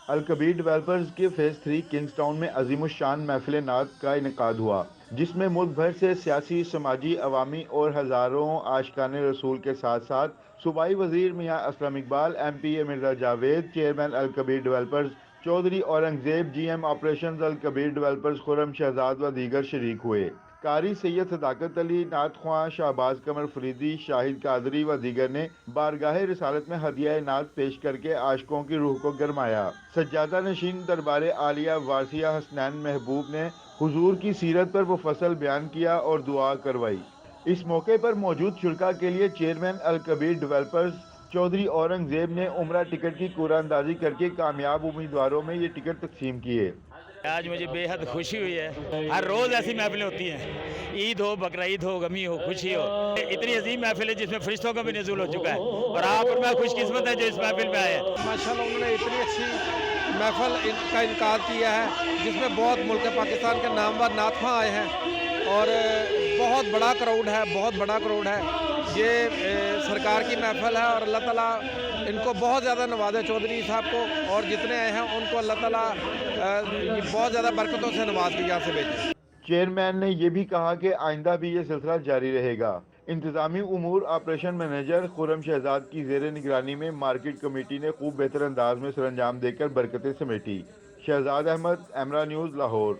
الکبیر developers کے phase 3 Kings town میں عظیم الشان محفل نعت کا انعقاد ہوا، جس میں ملک بھر سے سیاسی، سماجی، عوامی اور ہزاروں عاشقان رسول کے ساتھ ساتھ صوبائی وزیر Mian Aslam Iqbal, M P A Mirza Javed, chairman Al-Kabir developers Chaudhry Aurangzeb, G M operations Al-Kabir developers Khurram Shahzad و دیگر شریک ہوئے۔ قاری سید صداقت علی، نعت خواں شہباز قمر فریدی، شاہد قادری و دیگر نے بارگاہ رسالت میں ہدیہ نعت پیش کر کے عاشقوں کی روح کو گرمایا۔ سجادہ نشین دربار عالیہ وارثیہ حسنین محبوب نے حضور کی سیرت پر مفصل بیان کیا اور دعا کروائی۔ اس موقع پر موجود شرکاء کے لیے چیئرمین الکبیر ڈیولپرز چودھری اورنگزیب نے عمرہ ٹکٹ کی قرعہ اندازی کر کے کامیاب امیدواروں میں یہ ٹکٹ تقسیم کیے۔ آج مجھے بے حد خوشی ہوئی ہے، ہر روز ایسی محفلیں ہوتی ہیں، عید ہو، بقرعید ہو، غمی ہو، خوشی ہو، اتنی عظیم محفل ہے جس میں فرشتوں کا بھی نزول ہو چکا ہے، اور آپ اور میں خوش قسمت ہے جو اس محفل میں آئے ہیں۔ ماشاءاللہ انہوں نے اتنی اچھی محفل کا انعقاد کیا ہے جس میں بہت ملک پاکستان کے نامور نعت خواں آئے ہیں، اور بہت بڑا کراؤڈ ہے، بہت بڑا کراؤڈ ہے۔ یہ سرکار کی محفل ہے اور اللہ تعالیٰ ان کو بہت زیادہ نوازے، چودھری صاحب کو اور جتنے آئے ہیں ان کو اللہ تعالیٰ بہت زیادہ برکتوں سے نواز کے یہاں سے بھیجے۔ چیئرمین نے یہ بھی کہا کہ آئندہ بھی یہ سلسلہ جاری رہے گا۔ انتظامی امور آپریشن مینیجر خرم شہزاد کی زیر نگرانی میں مارکیٹ کمیٹی نے خوب بہتر انداز میں سر انجام دے کر برکتیں سمیٹی۔ شہزاد احمد، ایمرا نیوز، لاہور۔